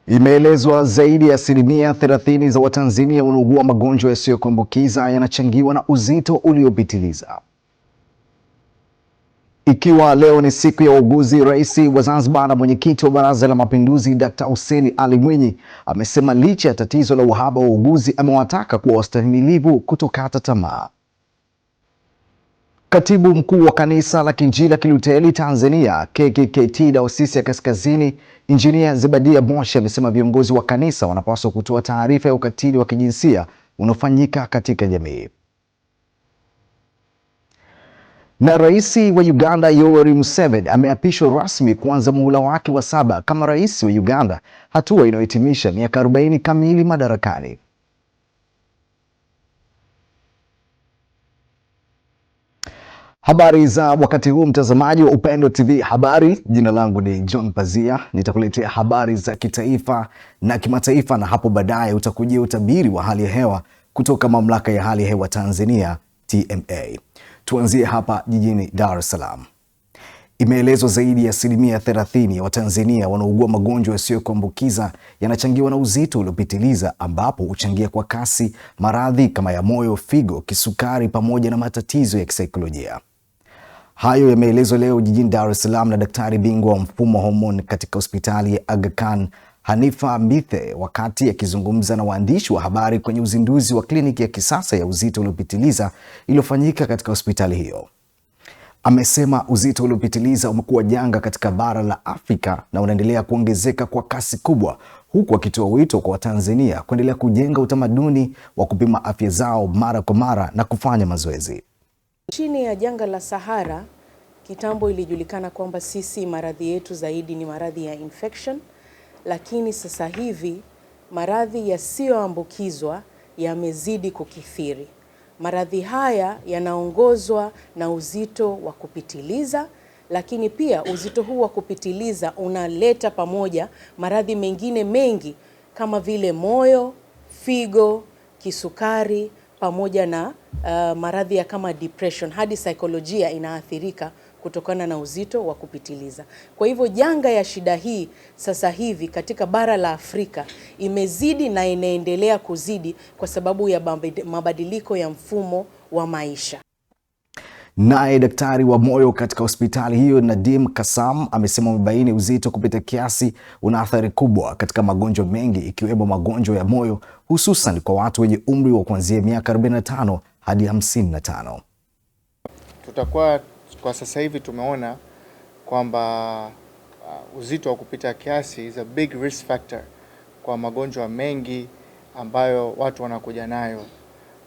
Imeelezwa zaidi ya asilimia 30 za Watanzania wanaougua magonjwa yasiyokuambukiza yanachangiwa na uzito uliopitiliza. Ikiwa leo ni siku ya wauguzi, Rais wa Zanzibar na mwenyekiti wa Baraza la Mapinduzi Dr. Hussein Ali Mwinyi amesema licha ya tatizo la uhaba wa wauguzi, amewataka kuwa wastahimilivu, kutokata tamaa. Katibu mkuu wa Kanisa la Kiinjili la Kilutheri Tanzania KKKT Dayosisi ya Kaskazini, Injinia Zebadia Moshi amesema viongozi wa kanisa wanapaswa kutoa taarifa ya ukatili wa kijinsia unaofanyika katika jamii. Na Rais wa Uganda Yoweri Museveni ameapishwa rasmi kuanza muhula wake wa 7 kama rais wa Uganda, hatua inayohitimisha miaka 40 kamili madarakani. Habari za wakati huu, mtazamaji wa Upendo TV habari. Jina langu ni John Pazia, nitakuletea habari za kitaifa na kimataifa, na hapo baadaye utakujia utabiri wa hali ya hewa kutoka Mamlaka ya Hali ya Hewa Tanzania TMA. Tuanzie hapa jijini Dar es Salaam. Imeelezwa zaidi ya asilimia 30 ya Watanzania wanaougua magonjwa yasiyokuambukiza yanachangiwa na uzito uliopitiliza, ambapo huchangia kwa kasi maradhi kama ya moyo, figo, kisukari pamoja na matatizo ya kisaikolojia. Hayo yameelezwa leo jijini Dar es Salaam na daktari bingwa wa mfumo wa homoni katika hospitali ya Aga Khan, Hanifa Mbithe, wakati akizungumza na waandishi wa habari kwenye uzinduzi wa kliniki ya kisasa ya uzito uliopitiliza iliyofanyika katika hospitali hiyo. Amesema uzito uliopitiliza umekuwa janga katika bara la Afrika na unaendelea kuongezeka kwa kasi kubwa, huku akitoa wito kwa Watanzania kuendelea kujenga utamaduni wa kupima afya zao mara kwa mara na kufanya mazoezi. Chini ya janga la Sahara, kitambo ilijulikana kwamba sisi maradhi yetu zaidi ni maradhi ya infection, lakini sasa hivi maradhi yasiyoambukizwa yamezidi kukithiri. Maradhi haya yanaongozwa na uzito wa kupitiliza, lakini pia uzito huu wa kupitiliza unaleta pamoja maradhi mengine mengi kama vile moyo, figo, kisukari pamoja na maradhi ya kama depression. Hadi saikolojia inaathirika kutokana na uzito wa kupitiliza. Kwa hivyo janga ya shida hii sasa hivi katika bara la Afrika imezidi na inaendelea kuzidi kwa sababu ya mabadiliko ya mfumo wa maisha. Naye daktari wa moyo katika hospitali hiyo Nadim Kasam amesema umebaini uzito kupita kiasi una athari kubwa katika magonjwa mengi ikiwemo magonjwa ya moyo, hususan kwa watu wenye umri wa kuanzia miaka 45 hadi 55. Kwa sasa hivi tumeona kwamba uzito wa kupita kiasi is a big risk factor kwa magonjwa mengi ambayo watu wanakuja nayo.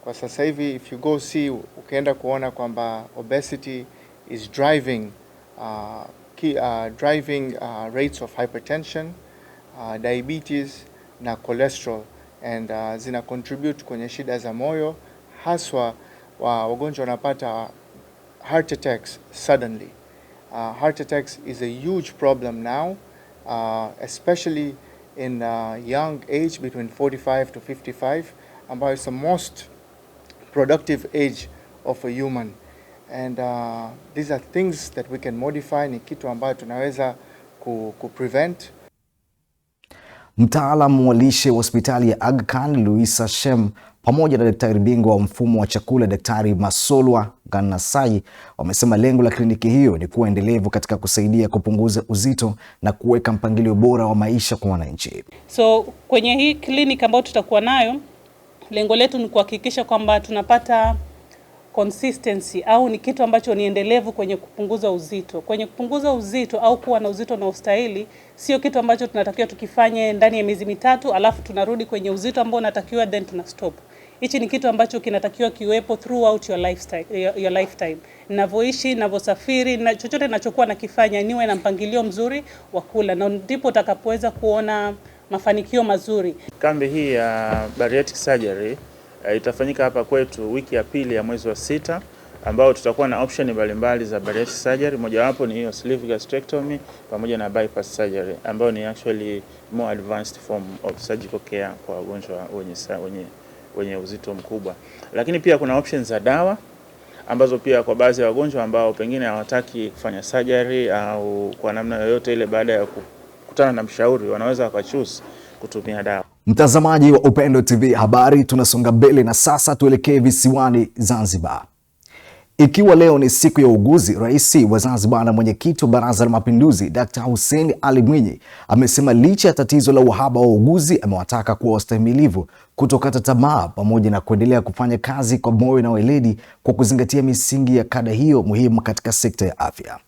Kwa sasa hivi if you go see, ukienda kuona kwamba obesity is driving rates of hypertension, diabetes na cholesterol, and zina contribute kwenye shida za moyo, haswa wagonjwa wanapata heart attacks suddenly. Heart attacks is a huge problem now, especially in young age between 45 to 55, ambayo is the most productive age of a human, and these are things that we can modify. Ni kitu ambayo tunaweza prevent. Mtaalamu wa lishe wa hospitali ya Aga Khan Luisa Shem pamoja na daktari bingwa wa mfumo wa chakula Daktari Masolwa Ganasai wamesema lengo la kliniki hiyo ni kuwa endelevu katika kusaidia kupunguza uzito na kuweka mpangilio bora wa maisha kwa wananchi. So kwenye hii kliniki ambayo tutakuwa nayo, lengo letu ni kuhakikisha kwamba tunapata consistency au ni kitu ambacho ni endelevu kwenye kupunguza uzito. Kwenye kupunguza uzito au kuwa na uzito na ustahili, sio kitu ambacho tunatakiwa tukifanye ndani ya miezi mitatu alafu tunarudi kwenye uzito ambao unatakiwa then tuna stop. Hichi ni kitu ambacho kinatakiwa kiwepo throughout your lifetime. Ninavyoishi, ninavyosafiri na chochote ninachokuwa nakifanya niwe na mpangilio mzuri wa kula, na ndipo utakapoweza kuona mafanikio mazuri. Kambi hii ya bariatric surgery itafanyika hapa kwetu wiki ya pili ya mwezi wa 6, ambao tutakuwa na option mbalimbali za bariatric surgery. Mojawapo ni hiyo sleeve gastrectomy pamoja na bypass surgery, ambao ni actually more advanced form of surgical care kwa wagonjwa wenye uzito mkubwa. Lakini pia kuna options za dawa ambazo pia kwa baadhi ya wagonjwa ambao pengine hawataki kufanya surgery au kwa namna yoyote ile, baada ya kukutana na mshauri wanaweza wakachoose kutumia dawa. Mtazamaji wa Upendo TV Habari, tunasonga mbele na sasa tuelekee visiwani Zanzibar. Ikiwa leo ni siku ya uuguzi, Rais wa Zanzibar na mwenyekiti wa Baraza la Mapinduzi Dr. Hussein Ali Mwinyi amesema licha ya tatizo la uhaba wa uuguzi, amewataka kuwa wastahimilivu, kutokata tamaa, pamoja na kuendelea kufanya kazi kwa moyo na weledi kwa kuzingatia misingi ya kada hiyo muhimu katika sekta ya afya.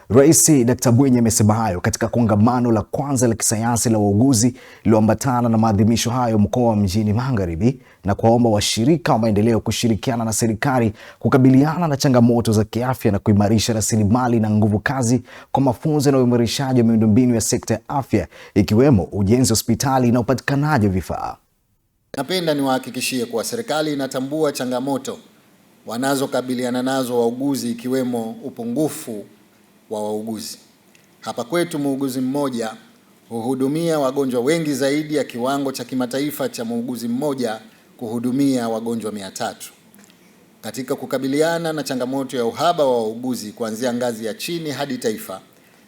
Rais Dr. Mwinyi amesema hayo katika kongamano la kwanza la kisayansi la wauguzi lililoambatana na maadhimisho hayo mkoa wa Mjini Magharibi, na kuwaomba washirika wa maendeleo kushirikiana na serikali kukabiliana na changamoto za kiafya na kuimarisha rasilimali na nguvu kazi kwa mafunzo na uimarishaji wa miundombinu ya sekta ya afya, ikiwemo ujenzi wa hospitali na upatikanaji wa vifaa. Napenda niwahakikishie kuwa serikali inatambua changamoto wanazokabiliana nazo wauguzi, ikiwemo upungufu wa wauguzi. Hapa kwetu muuguzi mmoja huhudumia wagonjwa wengi zaidi ya kiwango cha kimataifa cha muuguzi mmoja kuhudumia wagonjwa 300. Katika kukabiliana na changamoto ya uhaba wa wauguzi kuanzia ngazi ya chini hadi taifa,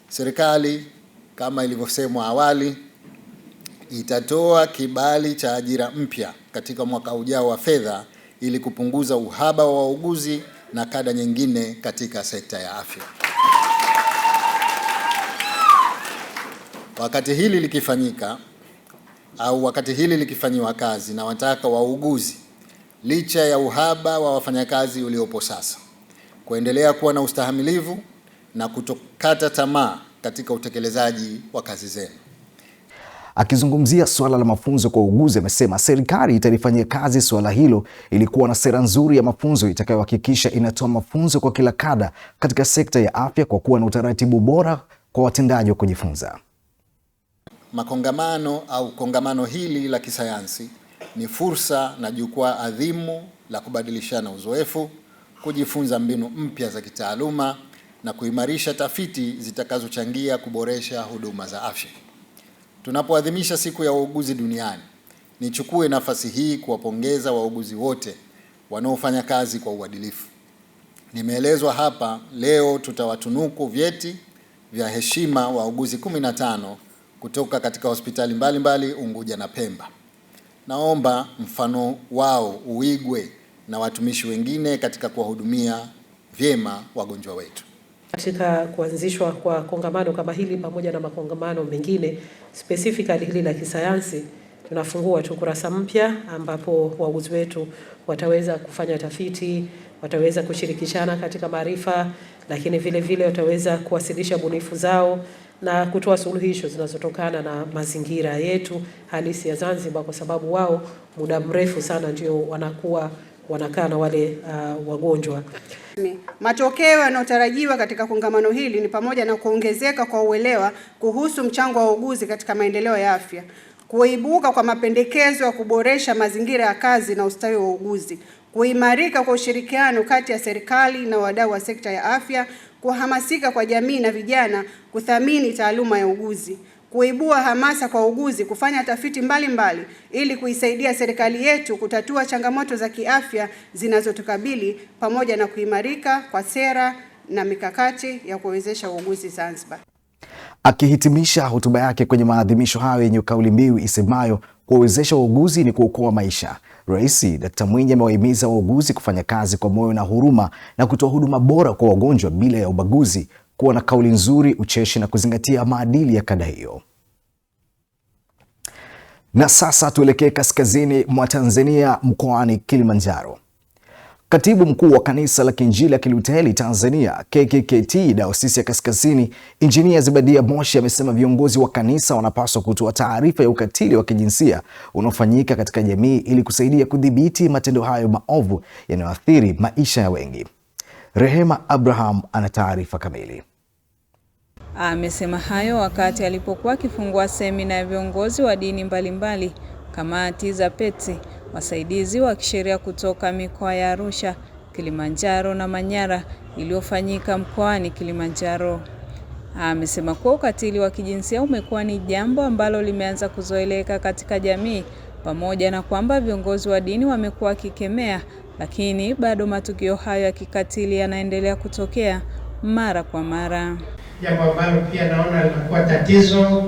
serikali kama ilivyosemwa awali itatoa kibali cha ajira mpya katika mwaka ujao wa fedha ili kupunguza uhaba wa wauguzi na kada nyingine katika sekta ya afya. Wakati hili likifanyiwa kazi, na wataka wauguzi, licha ya uhaba wa wafanyakazi uliopo sasa, kuendelea kuwa na ustahimilivu na kutokata tamaa katika utekelezaji wa kazi zenu. Akizungumzia suala la mafunzo kwa uuguzi, amesema serikali italifanyia kazi suala hilo ili kuwa na sera nzuri ya mafunzo itakayohakikisha inatoa mafunzo kwa kila kada katika sekta ya afya kwa kuwa na utaratibu bora kwa watendaji wa kujifunza. Kongamano hili la kisayansi ni fursa na jukwaa adhimu la kubadilishana uzoefu, kujifunza mbinu mpya za kitaaluma na kuimarisha tafiti zitakazochangia kuboresha huduma za afya. Tunapoadhimisha siku ya wauguzi duniani, nichukue nafasi hii kuwapongeza wauguzi wote wanaofanya kazi kwa uadilifu. Nimeelezwa hapa leo tutawatunuku vyeti vya heshima wauguzi 15 kutoka katika hospitali mbalimbali Unguja na Pemba. Naomba mfano wao uigwe na watumishi wengine katika kuwahudumia vyema wagonjwa wetu. Katika kuanzishwa kwa kongamano kama hili pamoja na makongamano mengine specifically hili la kisayansi, tunafungua tu kurasa mpya ambapo wauguzi wetu wataweza kufanya tafiti, wataweza kushirikishana katika maarifa, lakini vile vile wataweza kuwasilisha bunifu zao na kutoa suluhisho zinazotokana na mazingira yetu halisi ya Zanzibar, kwa sababu wao muda mrefu sana ndio wanakaa na wale wagonjwa. Matokeo yanayotarajiwa katika kongamano hili ni pamoja na kuongezeka kwa uelewa kuhusu mchango wa wauguzi katika maendeleo ya afya, kuibuka kwa mapendekezo ya kuboresha mazingira ya kazi na ustawi wa wauguzi, kuimarika kwa ushirikiano kati ya serikali na wadau wa sekta ya afya, kuhamasika kwa jamii na vijana kuthamini taaluma ya uuguzi, kuibua hamasa kwa wauguzi kufanya tafiti mbalimbali ili kuisaidia serikali yetu kutatua changamoto za kiafya zinazotukabili, pamoja na kuimarika kwa sera na mikakati ya kuwezesha wauguzi Zanzibar. Akihitimisha hotuba yake kwenye maadhimisho hayo yenye kauli mbiu isemayo kuwawezesha wauguzi ni kuokoa maisha, Rais Dr. Mwinyi amewahimiza wauguzi kufanya kazi kwa moyo na huruma na kutoa huduma bora kwa wagonjwa bila ya ubaguzi, kuwa na kauli nzuri, ucheshi na kuzingatia maadili ya kada hiyo. Na sasa tuelekee kaskazini mwa Tanzania, mkoani Kilimanjaro. Katibu mkuu wa Kanisa la Kiinjili ya Kilutheri Tanzania KKKT Dayosisi ya Kaskazini, Injinia Zebadia Moshi amesema viongozi wa kanisa wanapaswa kutoa taarifa ya ukatili wa kijinsia unaofanyika katika jamii ili kusaidia kudhibiti matendo hayo maovu yanayoathiri maisha ya wengi. Rehema Abraham ana taarifa kamili. Amesema hayo wakati alipokuwa akifungua semina ya viongozi wa dini mbalimbali, kamati za PETS, wasaidizi wa kisheria kutoka mikoa ya Arusha, Kilimanjaro na Manyara iliyofanyika mkoani Kilimanjaro. Amesema kuwa ukatili wa kijinsia umekuwa ni jambo ambalo limeanza kuzoeleka katika jamii, pamoja na kwamba viongozi wa dini wamekuwa wakikemea, lakini bado matukio hayo ya kikatili yanaendelea kutokea mara kwa mara. Jambo ambalo pia naona linakuwa tatizo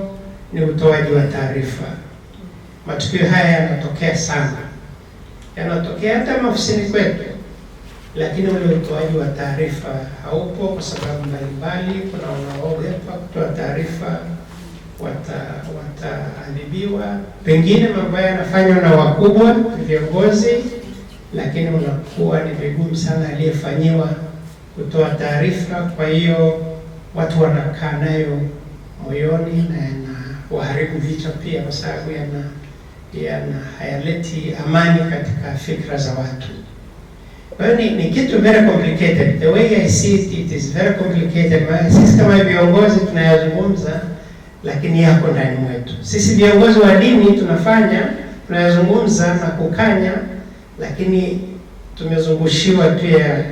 ni utoaji wa taarifa. Matukio haya yanatokea sana, yanatokea hata maofisini kwetu, lakini ule utoaji wa taarifa haupo kwa sababu mbalimbali. Kuna wanaogopa kutoa taarifa, wataadhibiwa. Pengine mambo yanafanywa na wakubwa, viongozi, lakini unakuwa ni vigumu sana aliyefanyiwa kutoa taarifa. Kwa hiyo watu wanakaa nayo moyoni na yanawaharibu vichwa pia, kwa sababu hayaleti amani katika fikra za watu. Kwa hiyo ni kitu very complicated. The way I see it, it is very complicated. Sisi kama viongozi tunayazungumza, lakini yako ndani mwetu. Sisi viongozi wa dini tunayazungumza na kukanya, lakini tumezungushiwa pia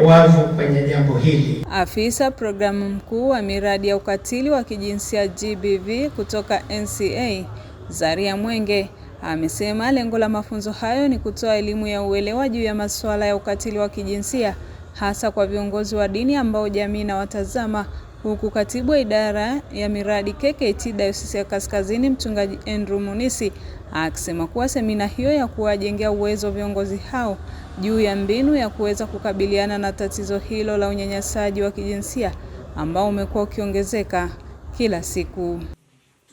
wavu kwenye jambo hili. Afisa programu mkuu wa miradi ya ukatili wa kijinsia GBV kutoka NCA, Zaria Mwenge, amesema lengo la mafunzo hayo ni kutoa elimu ya uelewa juu ya masuala ya ukatili wa kijinsia, hasa kwa viongozi wa dini ambao jamii na watazama, huku katibu wa idara ya miradi KKT Dayosisi ya Kaskazini Mchungaji Andrew Munisi akisema kuwa semina hiyo ya kuwajengea uwezo viongozi hao juu ya mbinu ya kuweza kukabiliana na tatizo hilo la unyanyasaji wa kijinsia ambao umekuwa ukiongezeka kila siku.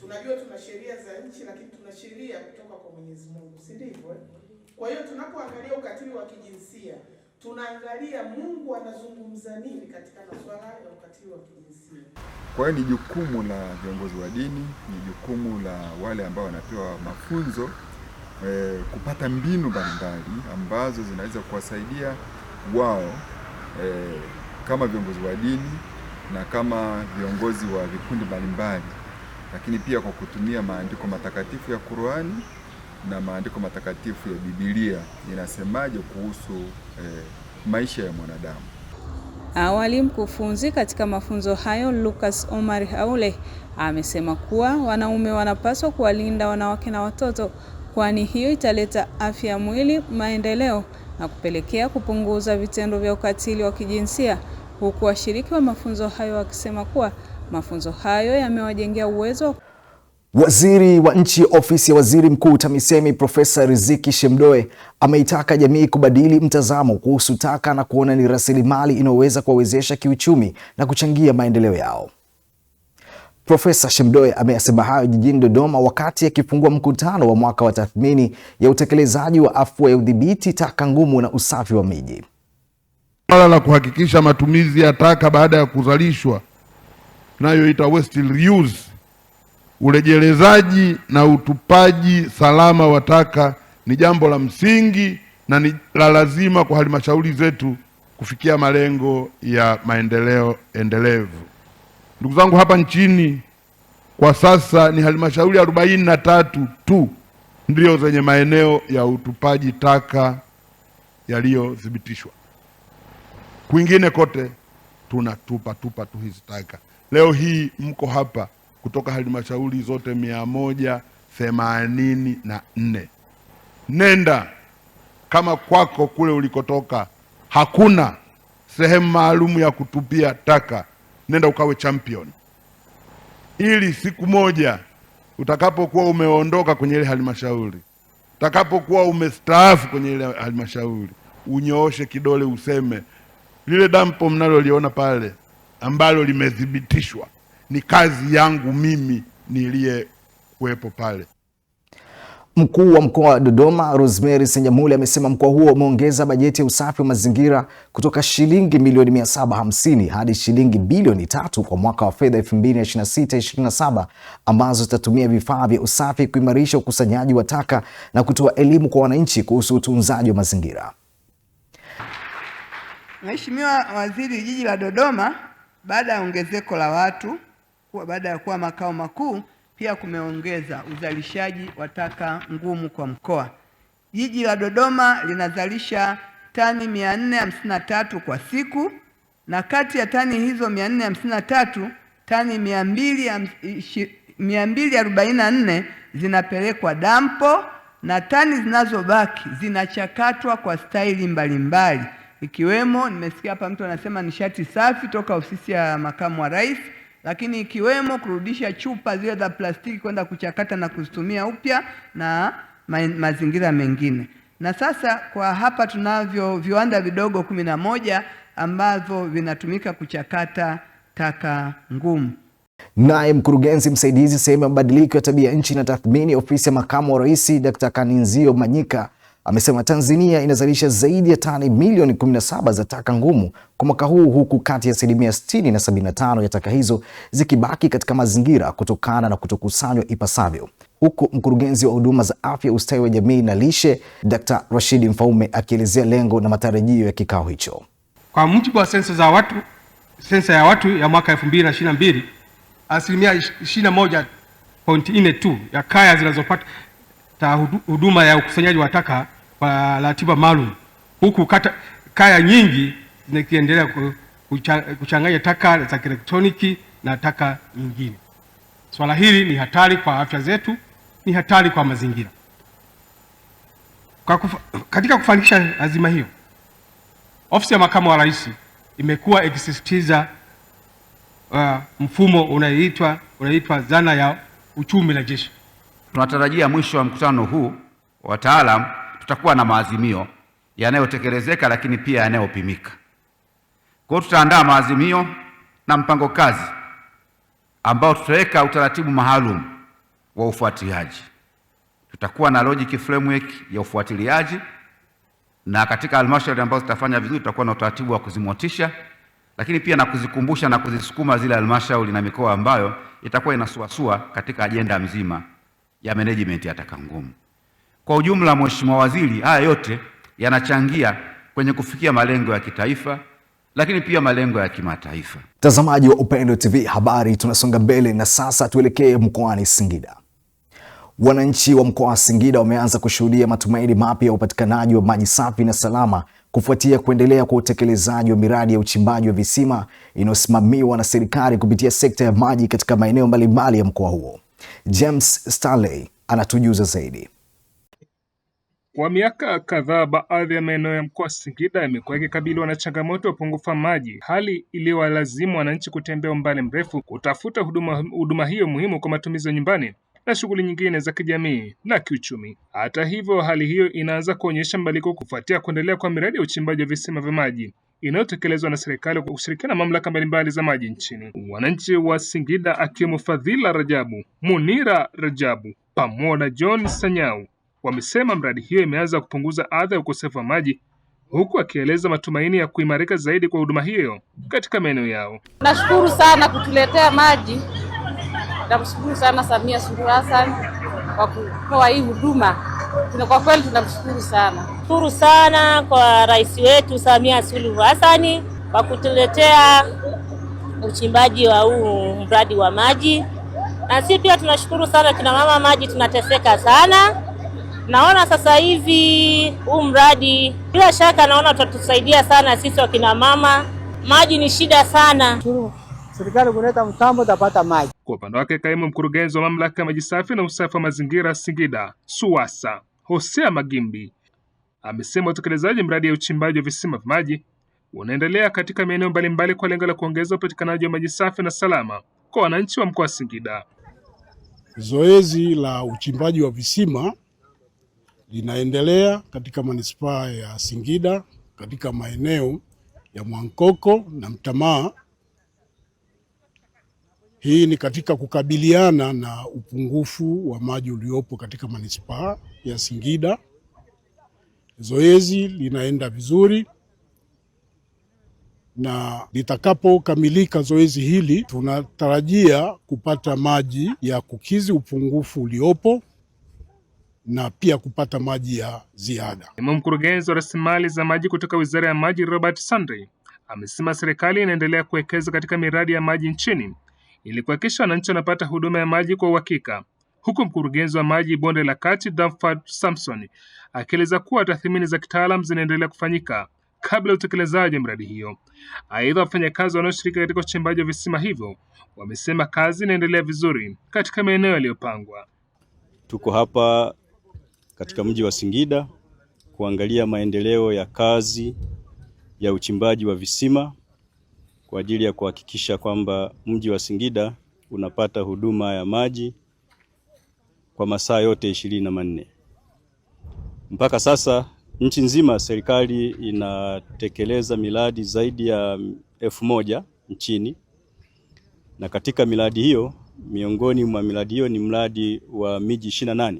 Tunajua tuna sheria za nchi, lakini tuna sheria kutoka kwa Mwenyezi Mungu, si ndivyo? Kwa hiyo tunapoangalia ukatili wa kijinsia, tunaangalia Mungu anazungumza nini katika masuala ya ukatili wa kijinsia. Kwa hiyo ni jukumu la viongozi wa dini, ni jukumu la wale ambao wanapewa mafunzo kupata mbinu mbalimbali ambazo zinaweza kuwasaidia wao kama viongozi wa dini na kama viongozi wa vikundi mbalimbali, lakini pia kwa kutumia maandiko matakatifu ya Qur'ani na maandiko matakatifu ya Biblia inasemaje kuhusu maisha ya mwanadamu. Awali mkufunzi katika mafunzo hayo Lucas Omar Haule amesema kuwa wanaume wanapaswa kuwalinda wanawake na watoto, kwani hiyo italeta afya ya mwili, maendeleo na kupelekea kupunguza vitendo vya ukatili wa kijinsia, huku washiriki wa mafunzo hayo wakisema kuwa mafunzo hayo yamewajengea uwezo. Waziri wa Nchi Ofisi ya Waziri Mkuu TAMISEMI Profesa Riziki Shemdoe ameitaka jamii kubadili mtazamo kuhusu taka na kuona ni rasilimali inayoweza kuwawezesha kiuchumi na kuchangia maendeleo yao. Profesa Shemdoe ameyasema hayo jijini Dodoma wakati akifungua mkutano wa mwaka wa tathmini ya utekelezaji wa afua ya udhibiti taka ngumu na usafi wa miji. Swala la kuhakikisha matumizi ya taka baada ya kuzalishwa, tunayoita waste reuse, urejelezaji na utupaji salama wa taka ni jambo la msingi na ni la lazima kwa halmashauri zetu kufikia malengo ya maendeleo endelevu. Ndugu zangu, hapa nchini kwa sasa ni halmashauri 43 tu ndio zenye maeneo ya utupaji taka yaliyothibitishwa. Kwingine kote tunatupa tu hizi taka. Leo hii mko hapa kutoka halmashauri zote 184. Nenda kama kwako kule ulikotoka hakuna sehemu maalum ya kutupia taka, nenda ukawe champion, ili siku moja utakapokuwa umeondoka kwenye ile halmashauri, utakapokuwa umestaafu kwenye ile halmashauri, unyooshe kidole useme lile dampo mnaloliona pale ambalo limethibitishwa ni kazi yangu mimi niliye kuwepo pale. Mkuu wa mkoa wa Dodoma Rosemary Senyamule amesema mkoa huo umeongeza bajeti ya usafi wa mazingira kutoka shilingi milioni 750 hadi shilingi bilioni 3 kwa mwaka wa fedha 2026/27 ambazo zitatumia vifaa vya usafi kuimarisha ukusanyaji wa taka na kutoa elimu kwa wananchi kuhusu utunzaji wa mazingira. Mheshimiwa Waziri, jiji la Dodoma baada ya ongezeko la watu, baada ya kuwa makao makuu, pia kumeongeza uzalishaji wa taka ngumu kwa mkoa. Jiji la Dodoma linazalisha tani 453 kwa siku, na kati ya tani hizo 453, tani 244 zinapelekwa dampo na tani zinazobaki zinachakatwa kwa staili mbalimbali, ikiwemo nimesikia hapa mtu anasema nishati safi toka ofisi ya makamu wa rais, lakini ikiwemo kurudisha chupa zile za plastiki kwenda kuchakata na kuzitumia upya na mazingira mengine. Na sasa kwa hapa tunavyo viwanda vidogo 11 ambavyo vinatumika kuchakata taka ngumu. Naye mkurugenzi msaidizi sehemu ya mabadiliko ya tabia nchi na tathmini ofisi ya makamu wa rais Dr. Kaninzio Manyika amesema Tanzania inazalisha zaidi ya tani milioni 17 za taka ngumu kwa mwaka huu, huku kati ya 60% na 75% ya taka hizo zikibaki katika mazingira kutokana na kutokusanywa ipasavyo. Huku mkurugenzi wa huduma za afya, ustawi wa jamii na lishe Dr. Rashid Mfaume akielezea lengo na matarajio ya kikao hicho. Kwa mujibu wa sensa ya watu ya mwaka 2022, asilimia 21.42 ya kaya zinazopata huduma ya ukusanyaji wa taka kwa ratiba maalum, huku kaya nyingi zikiendelea kuchanganya taka za kielektroniki na taka nyingine. Swala hili ni hatari kwa afya zetu, ni hatari kwa mazingira. Katika kufanikisha azima hiyo, ofisi ya makamu wa rais imekuwa ikisisitiza mfumo unaitwa zana ya uchumi na jeshi. Tunatarajia mwisho wa mkutano huu wataalam tutakuwa na maazimio yanayotekelezeka lakini pia yanayopimika. Kwa hiyo tutaandaa maazimio na mpango kazi ambao tutaweka utaratibu maalum wa ufuatiliaji. Tutakuwa na logic framework ya ufuatiliaji, na katika halmashauri ambazo zitafanya vizuri tutakuwa na utaratibu wa kuzimotisha, lakini pia na kuzikumbusha na kuzisukuma zile halmashauri na mikoa ambayo itakuwa inasuasua katika ajenda mzima ya management ya taka ngumu. Kwa ujumla, Mheshimiwa Waziri, haya yote yanachangia kwenye kufikia malengo ya kitaifa lakini pia malengo ya kimataifa. Mtazamaji wa Upendo TV habari, tunasonga mbele na sasa tuelekee mkoani Singida. Wananchi wa mkoa wa Singida wameanza kushuhudia matumaini mapya ya upatikanaji wa maji safi na salama kufuatia kuendelea kwa utekelezaji wa miradi ya uchimbaji wa visima inayosimamiwa na serikali kupitia sekta ya maji katika maeneo mbalimbali ya mkoa huo. James Stanley anatujuza zaidi. Kwa miaka kadhaa, baadhi ya maeneo ya mkoa wa Singida yamekuwa yakikabiliwa na changamoto ya upungufu wa maji, hali iliyowalazimu wananchi kutembea umbali mrefu kutafuta huduma hiyo muhimu kwa matumizi ya nyumbani na shughuli nyingine za kijamii na kiuchumi. Hata hivyo, hali hiyo inaanza kuonyesha mabadiliko kufuatia kuendelea kwa miradi ya uchimbaji wa visima vya maji inayotekelezwa na serikali kwa kushirikiana na mamlaka mbalimbali za maji nchini. Wananchi wa Singida akiwemo Fadhila Rajabu, Munira Rajabu pamoja na John Sanyau wamesema mradi hiyo imeanza kupunguza adha ya ukosefu wa maji, huku akieleza matumaini ya kuimarika zaidi kwa huduma hiyo katika maeneo yao. Nashukuru sana kutuletea maji. Tunamshukuru sana Samia Suluhu Hassan kwa kutoa hii huduma. Kwa kweli tunamshukuru sana. Shukuru sana kwa rais wetu Samia Suluhu Hassan kwa kutuletea uchimbaji wa huu mradi wa maji. Na sisi pia tunashukuru sana kina mama, maji tunateseka sana. Naona sasa hivi huu mradi bila shaka naona utatusaidia sana sisi wakina mama. Maji ni shida sana. Serikali kuleta mtambo tapata maji. Kwa upande wake, kaimu mkurugenzi wa mamlaka ya maji safi na usafi wa mazingira Singida SUWASA, Hosea Magimbi, amesema utekelezaji mradi ya uchimbaji wa visima vya maji unaendelea katika maeneo mbalimbali kwa lengo la kuongeza upatikanaji wa maji safi na salama kwa wananchi wa mkoa wa Singida. Zoezi la uchimbaji wa visima linaendelea katika manispaa ya Singida katika maeneo ya Mwankoko na Mtamaa. Hii ni katika kukabiliana na upungufu wa maji uliopo katika manispaa ya Singida. Zoezi linaenda vizuri na litakapokamilika zoezi hili tunatarajia kupata maji ya kukizi upungufu uliopo na pia kupata maji ya ziada. Mkurugenzi wa rasilimali za maji kutoka Wizara ya Maji Robert Sandri amesema serikali inaendelea kuwekeza katika miradi ya maji nchini ili kuhakikisha wananchi wanapata huduma ya maji kwa uhakika, huku mkurugenzi wa maji Bonde la Kati Damford Samson akieleza kuwa tathmini za kitaalamu zinaendelea kufanyika kabla ya utekelezaji wa miradi hiyo. Aidha, wafanyakazi wanaoshiriki katika uchimbaji wa visima hivyo wamesema kazi inaendelea vizuri katika maeneo yaliyopangwa. Tuko hapa katika mji wa Singida kuangalia maendeleo ya kazi ya uchimbaji wa visima kwa ajili ya kuhakikisha kwamba mji wa Singida unapata huduma ya maji kwa masaa yote 24. Mpaka sasa nchi nzima serikali inatekeleza miradi zaidi ya 1000 nchini, na katika miradi hiyo, miongoni mwa miradi hiyo ni mradi wa miji 28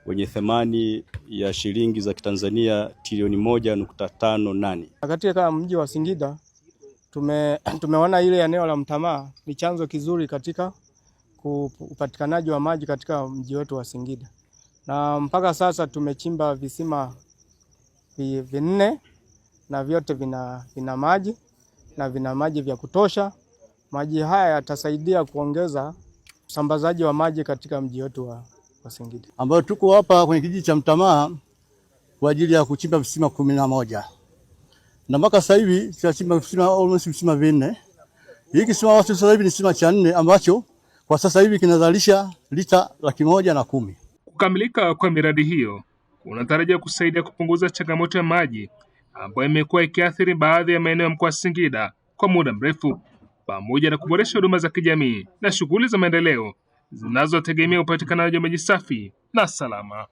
wenye thamani ya shilingi za Kitanzania trilioni 1.58. Katika mji wa Singida tumeona ile eneo la Mtamaa ni chanzo kizuri katika upatikanaji wa maji katika mji wetu wa Singida, na mpaka sasa tumechimba visima 4 na vyote vina maji na vina maji vya kutosha. Maji haya yatasaidia kuongeza usambazaji wa maji katika mji wetu wa Singida, ambao tuko hapa kwenye kijiji cha Mtamaa kwa ajili ya kuchimba visima 11. Na mpaka sasa hivi tunachimba visima almost visima 4. Hiki kisima sasa hivi ni kisima cha 4 ambacho kwa sasa hivi kinazalisha lita 110. Kukamilika kwa miradi hiyo unatarajia kusaidia kupunguza changamoto ya maji ambayo imekuwa ikiathiri baadhi ya maeneo ya mkoa wa Singida kwa muda mrefu, pamoja na kuboresha huduma za kijamii na shughuli za maendeleo zinazotegemea upatikanaji wa maji safi na salama.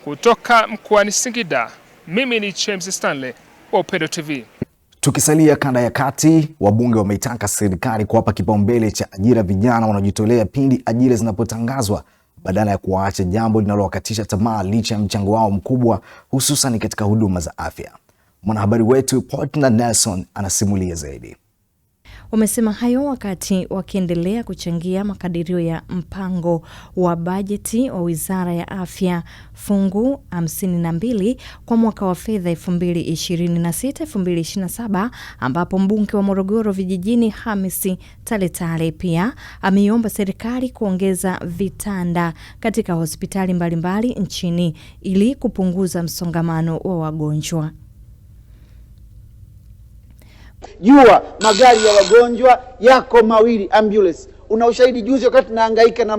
Kutoka mkoani Singida, mimi ni James Stanley wa Upendo TV. Tukisalia kanda ya kati, wabunge wameitaka serikali kuwapa kipaumbele cha ajira vijana wanaojitolea pindi ajira zinapotangazwa badala ya kuwaacha, jambo linalowakatisha tamaa licha ya mchango wao mkubwa hususan katika huduma za afya. Mwanahabari wetu Portland Nelson anasimulia zaidi. Wamesema hayo wakati wakiendelea kuchangia makadirio ya mpango wa bajeti wa Wizara ya Afya fungu 52 kwa mwaka wa fedha 2026-2027, ambapo mbunge wa Morogoro vijijini Hamisi Taletale pia ameiomba serikali kuongeza vitanda katika hospitali mbalimbali nchini ili kupunguza msongamano wa wagonjwa. Jua magari ya wagonjwa yako mawili ambulance. Una ushahidi juzi wakati nahangaika na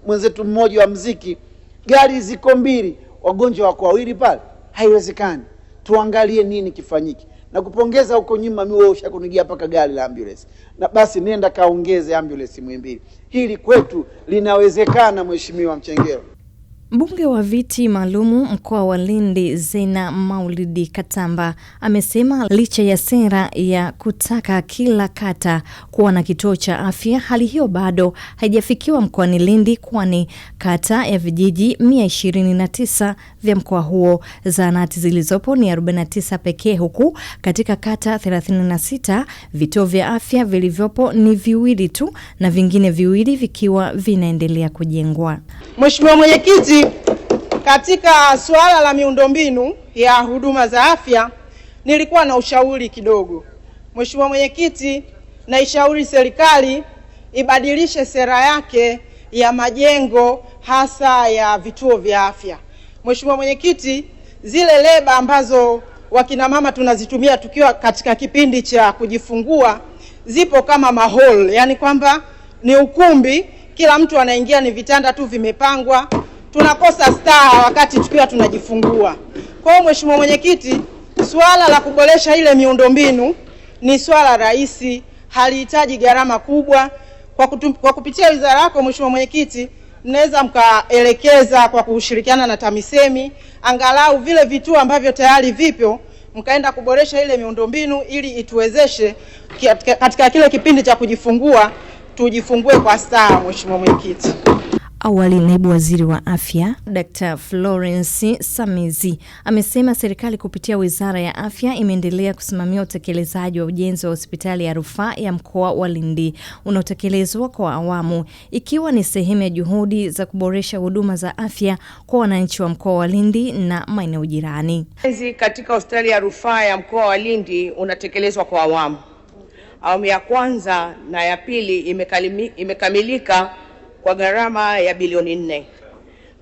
mwenzetu mmoja wa muziki, gari ziko 2, wagonjwa wako 2 pale. Haiwezekani. Tuangalie nini kifanyiki. Na kupongeza huko nyuma mimi wewe ushakunigia paka gari la ambulance. Na basi nenda kaongeze ambulance Muhimbili. Hili kwetu linawezekana, Mheshimiwa Mchengero. Mbunge wa viti maalumu mkoa wa Lindi Zena Maulidi Katamba amesema licha ya sera ya kutaka kila kata kuwa na kituo cha afya, hali hiyo bado haijafikiwa mkoani Lindi, kwani kata ya vijiji 129 vya mkoa huo zahanati zilizopo ni 49 pekee, huku katika kata 36 vituo vya afya vilivyopo ni 2 tu na vingine 2 vikiwa vinaendelea kujengwa. Mheshimiwa Mwenyekiti, katika suala la miundombinu ya huduma za afya nilikuwa na ushauri kidogo. Mheshimiwa Mwenyekiti, naishauri serikali ibadilishe sera yake ya majengo hasa ya vituo vya afya. Mheshimiwa Mwenyekiti, zile leba ambazo wakina mama tunazitumia tukiwa katika kipindi cha kujifungua zipo kama mahall, yani kwamba ni ukumbi, kila mtu anaingia, ni vitanda tu vimepangwa, tunakosa staa wakati tukiwa tunajifungua. Kwa hiyo Mheshimiwa Mwenyekiti, swala la kuboresha ile miundombinu ni swala rahisi, halihitaji gharama kubwa. Kwa kupitia wizara yako Mheshimiwa Mwenyekiti, mnaweza mkaelekeza kwa kushirikiana na TAMISEMI angalau vile vituo ambavyo tayari vipo, mkaenda kuboresha ile miundombinu ili ituwezeshe katika kile kipindi cha kujifungua tujifungue kwa staa. Mheshimiwa Mwenyekiti. Awali naibu waziri wa afya Dr. Florence Samizi amesema serikali kupitia Wizara ya Afya imeendelea kusimamia utekelezaji wa ujenzi wa hospitali ya rufaa ya mkoa wa Lindi unaotekelezwa kwa awamu, ikiwa ni sehemu ya juhudi za kuboresha huduma za afya kwa wananchi wa mkoa wa Lindi na maeneo jirani. Ujenzi katika hospitali ya rufaa ya mkoa wa Lindi unatekelezwa kwa awamu. Awamu ya kwanza na ya pili imekamilika kwa gharama ya bilioni 4,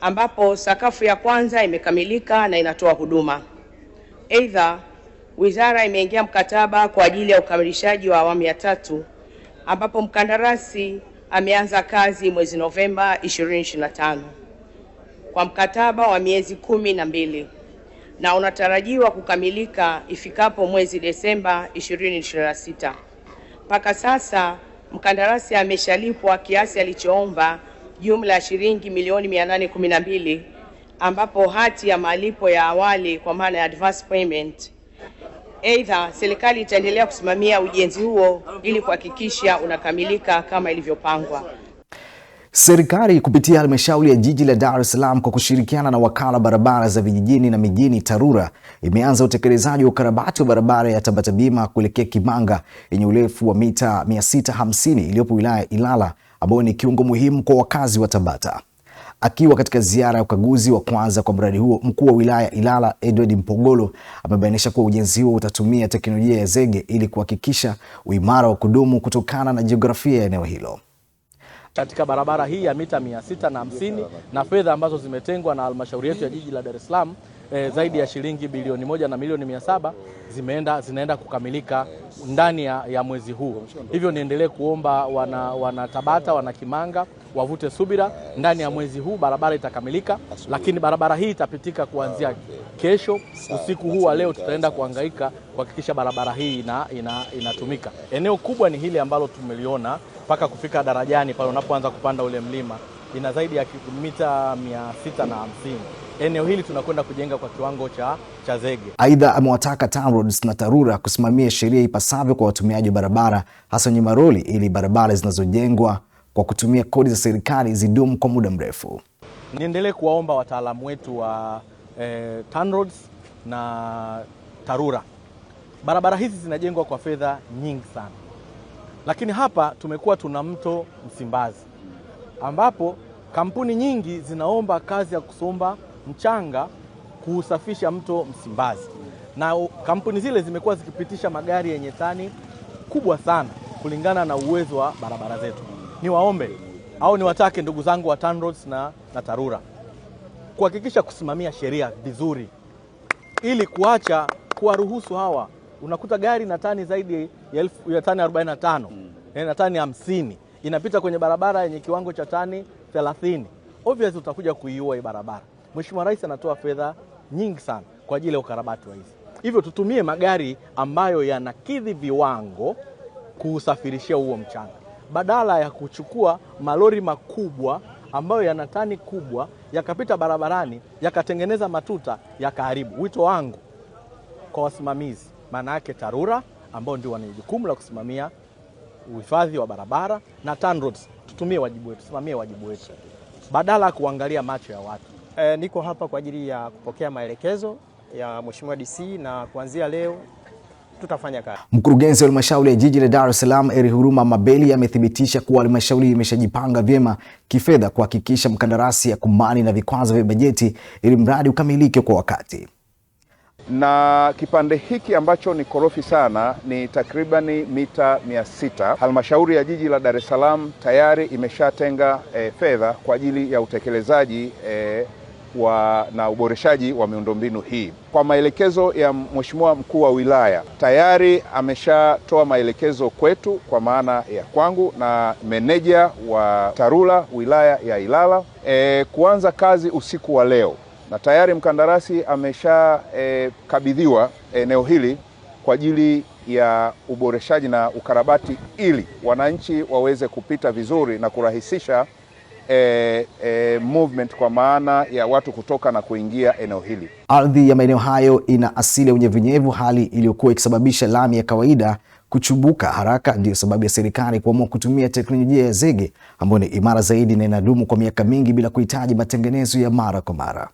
ambapo sakafu ya kwanza imekamilika na inatoa huduma. Aidha, wizara imeingia mkataba kwa ajili ya ukamilishaji wa awamu ya 3, ambapo mkandarasi ameanza kazi mwezi Novemba 2025 kwa mkataba wa miezi 12 na unatarajiwa kukamilika ifikapo mwezi Desemba 2026. Mpaka sasa mkandarasi ameshalipwa kiasi alichoomba, jumla ya shilingi milioni 812, ambapo hati ya malipo ya awali kwa maana ya advance payment. Aidha, serikali itaendelea kusimamia ujenzi huo ili kuhakikisha unakamilika kama ilivyopangwa. Serikali kupitia halmashauri ya jiji la Dar es Salaam kwa kushirikiana na wakala barabara za vijijini na mijini TARURA imeanza utekelezaji wa ukarabati wa barabara ya Tabata Bima kuelekea Kimanga yenye urefu wa mita 650 iliyopo wilaya Ilala, ambayo ni kiungo muhimu kwa wakazi wa Tabata. Akiwa katika ziara ya ukaguzi wa kwanza kwa mradi huo, mkuu wa wilaya Ilala Edward Mpogolo amebainisha kuwa ujenzi huo utatumia teknolojia ya zege ili kuhakikisha uimara wa kudumu kutokana na jiografia ya eneo hilo. Katika barabara hii ya mita 650 na fedha ambazo zimetengwa na halmashauri yetu ya jiji la Dar es Salaam zaidi ya shilingi bilioni 1 na milioni 700 zinaenda kukamilika ndani ya mwezi huu. Hivyo niendelee kuomba wana Tabata, wana Kimanga wavute subira. Ndani ya mwezi huu barabara itakamilika, lakini barabara hii itapitika kuanzia kesho. Usiku huu wa leo tutaenda kuhangaika kuhakikisha barabara hii inatumika. Eneo kubwa ni hili ambalo tumeliona mpaka kufika darajani pale unapoanza kupanda ule mlima, ina zaidi ya mita 650. Eneo hili tunakwenda kujenga kwa kiwango cha zege. Aidha, amewataka TANROADS na TARURA kusimamia sheria ipasavyo kwa watumiaji wa barabara, hasa wenye maroli, ili barabara zinazojengwa kwa kutumia kodi za serikali zidumu kwa muda mrefu. Niendelee kuwaomba wataalamu wetu wa TANROADS na TARURA. Barabara hizi zinajengwa kwa fedha nyingi sana. Lakini hapa tumekuwa tuna mto Msimbazi ambapo kampuni nyingi zinaomba kazi ya kusomba mchanga kuusafisha mto Msimbazi, na kampuni zile zimekuwa zikipitisha magari yenye tani kubwa sana kulingana na uwezo wa barabara zetu. Niwaombe au niwatake ndugu zangu wa TANROADS na TARURA kuhakikisha kusimamia sheria vizuri ili kuwaruhusu hawa. Unakuta gari na tani zaidi ya tani 45 na tani 50 inapita kwenye barabara yenye kiwango cha tani 30. Obviously utakuja kuiua hii barabara. Mheshimiwa Rais anatoa fedha nyingi sana kwa ajili ya ukarabati wa hizi. Hivyo tutumie magari ambayo yanakidhi viwango kusafirishia huo mchanga, badala ya kuchukua malori makubwa ambayo yana tani kubwa yakapita barabarani yakatengeneza matuta yakaharibu. Wito wangu kwa wasimamizi, maana yake TARURA ambao ndio wana jukumu la kusimamia uhifadhi wa barabara, na TANROADS, tutumie wajibu wetu, tusimamie wajibu wetu badala kuangalia macho ya watu. Niko hapa kwa ajili ya kupokea maelekezo ya Mheshimiwa DC na kuanzia leo tutafanya kazi. Mkurugenzi wa halmashauri ya jiji la Dar es Salaam Eri Huruma Mabeli amethibitisha kuwa halmashauri imeshajipanga vyema kifedha kuhakikisha mkandarasi akumbani na vikwazo vya bajeti ili mradi ukamilike kwa wakati. Na kipande hiki ambacho ni korofi sana ni takribani mita 600. Halmashauri ya jiji la Dar es Salaam tayari imeshatenga fedha kwa ajili ya utekelezaji na uboreshaji wa miundombinu hii. Kwa maelekezo ya Mheshimiwa Mkuu wa Wilaya, tayari ameshatoa maelekezo kwetu, kwa maana ya kwangu na meneja wa TARURA wilaya ya Ilala, kuanza kazi usiku wa leo. Na tayari mkandarasi ameshakabidhiwa eneo hili kwa ajili ya uboreshaji na ukarabati ili wananchi waweze kupita vizuri na kurahisisha movement, kwa maana ya watu kutoka na kuingia eneo hili. Ardhi ya maeneo hayo ina asili ya unyevunyevu, hali iliyokuwa ikisababisha lami ya kawaida kuchubuka haraka. Ndiyo sababu ya serikali kuamua kutumia teknolojia ya zege ambayo ni imara zaidi na inadumu kwa miaka mingi bila kuhitaji matengenezo ya mara kwa mara.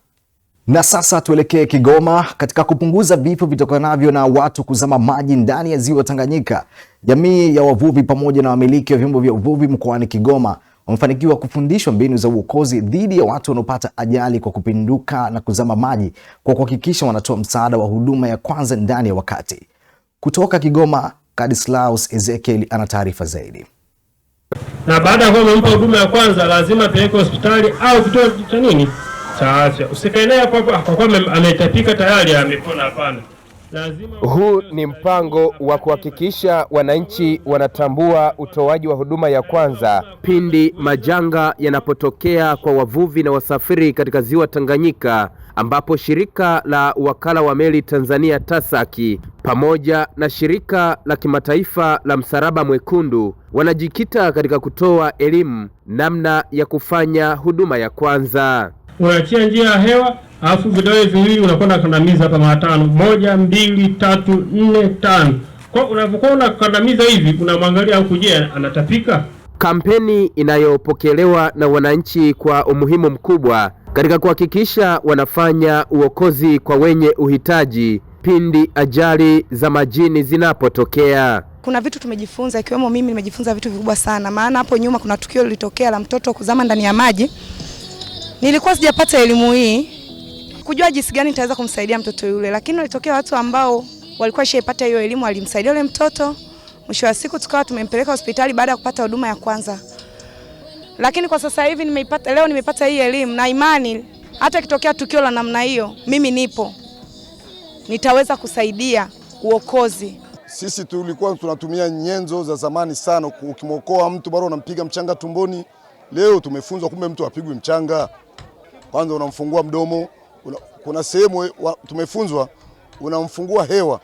Na sasa tuelekee Kigoma. Katika kupunguza vifo vitokanavyo na watu kuzama maji ndani ya ziwa Tanganyika, jamii ya wavuvi pamoja na wamiliki wa vyombo vya uvuvi mkoani Kigoma wamefanikiwa kufundishwa mbinu za uokozi dhidi ya watu wanaopata ajali kwa kupinduka na kuzama maji, kwa kuhakikisha wanatoa msaada wa huduma ya kwanza ndani ya wakati. Kutoka Kigoma, Kadislaus Ezekiel ana taarifa zaidi. Na baada ya kuwa umempa huduma ya kwanza, lazima apeleke hospitali au kituo cha nini cha afya. Usikaenea kwa kuwa ametapika tayari amepona, hapana. Huu ni mpango wa kuhakikisha wananchi wanatambua utoaji wa huduma ya kwanza pindi majanga yanapotokea kwa wavuvi na wasafiri katika ziwa Tanganyika, ambapo shirika la wakala wa meli Tanzania TASAC pamoja na shirika la kimataifa la Msalaba Mwekundu wanajikita katika kutoa elimu namna ya kufanya huduma ya kwanza. Unaachia njia ya hewa, alafu vidole viwili unakwenda kandamiza hapa mara 5. 1 2 3 4 5. Kwa unapokuwa unakandamiza hivi unamwangalia huko, je, anatapika? Kampeni inayopokelewa na wananchi kwa umuhimu mkubwa katika kuhakikisha wanafanya uokozi kwa wenye uhitaji pindi ajali za majini zinapotokea. Kuna vitu tumejifunza, ikiwemo mimi nimejifunza vitu vikubwa sana, maana hapo nyuma kuna tukio lilitokea la mtoto kuzama ndani ya maji. Nilikuwa sijapata elimu hii kujua jinsi gani nitaweza kumsaidia mtoto yule, lakini walitokea watu ambao walikuwa shaipata hiyo elimu, walimsaidia yule mtoto. Mwisho wa siku tukawa tumempeleka hospitali baada ya kupata huduma ya kwanza. Lakini kwa sasa hivi leo nimepata hii elimu na imani hata kitokea tukio la namna hiyo, mimi nipo, nitaweza kusaidia uokozi. Sisi tulikuwa tunatumia nyenzo za zamani sana, ukimokoa mtu bado unampiga mchanga tumboni. Leo tumefunzwa kumbe mtu apigwe mchanga. Kwanza unamfungua mdomo, kuna sehemu tumefunzwa unamfungua hewa.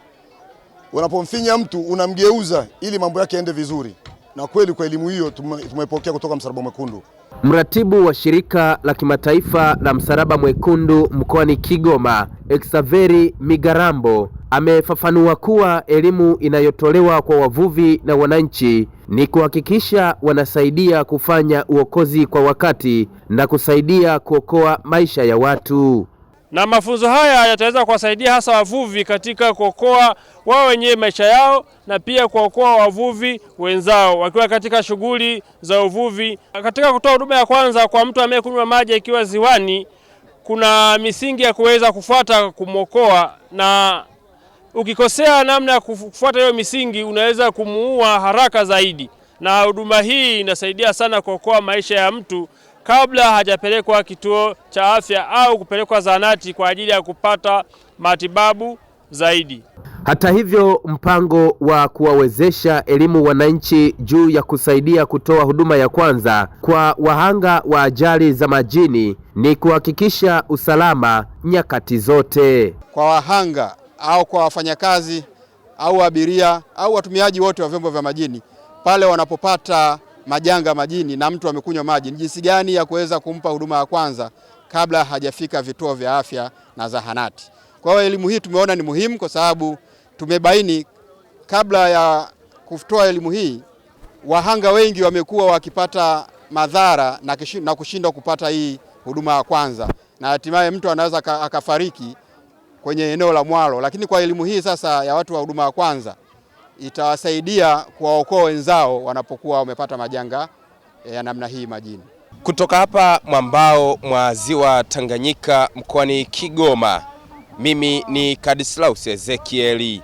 Unapomfinya mtu unamgeuza ili mambo yake yaende vizuri. Na kweli kwa elimu hiyo tumepokea kutoka Msalaba Mwekundu. Mratibu wa shirika la kimataifa la Msalaba Mwekundu mkoani Kigoma, Xaveri Migarambo, amefafanua kuwa elimu inayotolewa kwa wavuvi na wananchi ni kuhakikisha wanasaidia kufanya uokozi kwa wakati na kusaidia kuokoa maisha ya watu. Na mafunzo haya yataweza kuwasaidia hasa wavuvi katika kuokoa wao wenyewe maisha yao na pia kuokoa wavuvi wenzao wakiwa katika shughuli za uvuvi. Katika kutoa huduma ya kwanza kwa mtu anayekunywa maji akiwa ziwani, kuna misingi ya kuweza kufuata kumwokoa, na ukikosea namna ya kufuata hiyo misingi unaweza kumuua haraka zaidi. Na huduma hii inasaidia sana kuokoa maisha ya mtu kabla hajapelekwa kituo cha afya au kupelekwa zahanati kwa ajili ya kupata matibabu zaidi. Hata hivyo, mpango wa kuwawezesha elimu wananchi juu ya kusaidia kutoa huduma ya kwanza kwa wahanga wa ajali za majini ni kuhakikisha usalama nyakati zote. Kwa wahanga au kwa wafanyakazi au abiria au watumiaji wote wa vyombo vya majini, pale wanapopata majanga majini na mtu amekunywa maji, ni jinsi gani ya kuweza kumpa huduma ya kwanza kabla hajafika vituo vya afya na zahanati. Kwa hiyo elimu hii tumeona ni muhimu kwa sababu tumebaini kabla ya kutoa elimu hii wahanga wengi wamekuwa wakipata madhara na kushindwa kupata hii huduma ya kwanza, na hatimaye mtu anaweza akafariki kwenye eneo la mwalo. Lakini kwa elimu hii sasa ya watu wa huduma ya kwanza itawasaidia kuwaokoa wenzao wanapokuwa wamepata majanga ya namna hii majini. Kutoka hapa mwambao mwa ziwa Tanganyika mkoani Kigoma, mimi ni Kadislaus Ezekieli.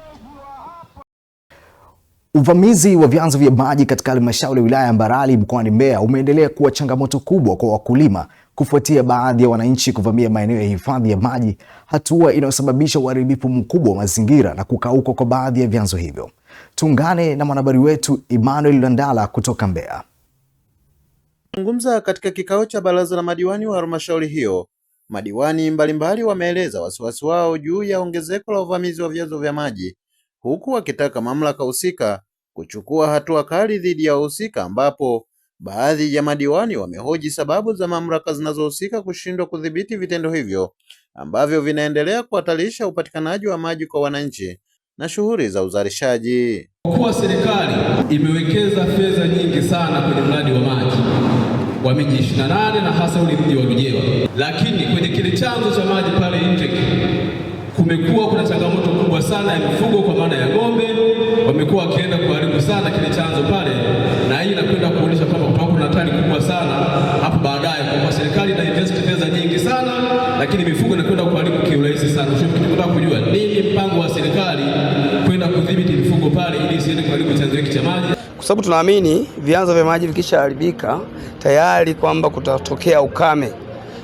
Uvamizi wa vyanzo vya maji katika halmashauri ya wilaya ya Mbarali mkoani Mbeya umeendelea kuwa changamoto kubwa kwa wakulima kufuatia baadhi ya wananchi kuvamia maeneo ya hifadhi ya maji, hatua inayosababisha uharibifu mkubwa wa mazingira na kukauka kwa baadhi ya vyanzo hivyo. Tuungane na mwanahabari wetu Emmanuel Landala kutoka Mbeya. Zungumza katika kikao cha baraza la madiwani wa halmashauri hiyo, madiwani mbalimbali wameeleza wasiwasi wao juu ya ongezeko la uvamizi wa vyanzo vya maji, huku wakitaka mamlaka husika kuchukua hatua kali dhidi ya wahusika, ambapo baadhi ya madiwani wamehoji sababu za mamlaka zinazohusika kushindwa kudhibiti vitendo hivyo ambavyo vinaendelea kuhatarisha upatikanaji wa maji kwa wananchi na shughuli za uzalishaji. Kwa kuwa serikali imewekeza fedha nyingi sana kwenye mradi wa maji wa miji 28 na hasa ule mji wa Lujewa, lakini kwenye kile chanzo cha maji pale nje kuna changamoto kubwa sana ya mifugo, kwa maana ya ng'ombe wamekuwa wakienda kuharibu sana kile chanzo pale, na hii inakwenda kuonyesha kwamba kutakuwa kuna hatari kubwa sana hapo baadaye, kwa serikali ina invest fedha nyingi sana lakini mifugo inakwenda kuharibu kiurahisi sana. Tunataka kujua nini mpango wa serikali kwenda kudhibiti mifugo pale ili isiende kuharibu chanzo hiki cha maji, kwa sababu tunaamini vyanzo vya maji vikishaharibika tayari kwamba kutatokea ukame.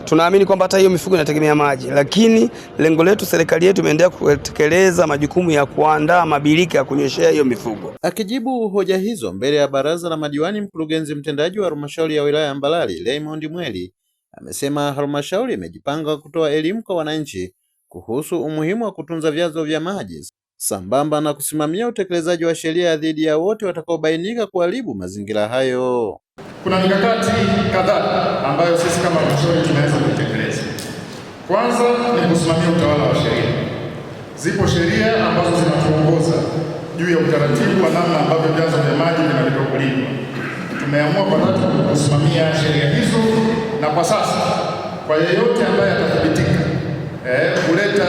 tunaamini kwamba hata hiyo mifugo inategemea maji, lakini lengo letu, serikali yetu imeendelea kutekeleza majukumu ya kuandaa mabirika ya kunyweshea hiyo mifugo. Akijibu hoja hizo mbele ya baraza la madiwani, mkurugenzi mtendaji wa halmashauri ya wilaya ya Mbalali Raymond Mweli amesema halmashauri imejipanga kutoa elimu kwa wananchi kuhusu umuhimu wa kutunza vyanzo vya maji sambamba na kusimamia utekelezaji wa sheria dhidi ya wote watakaobainika kuharibu mazingira hayo. Kuna mikakati kadhaa ambayo sisi kama halmashauri tunaweza kuitekeleza. Kwanza ni kusimamia utawala wa sheria. Zipo sheria ambazo zinatuongoza juu ya utaratibu wa namna ambavyo vyanzo vya maji vinatakiwa kulindwa. Tumeamua kwa dhati kusimamia sheria hizo, na kwa sasa kwa yeyote ambaye atathibitika kuleta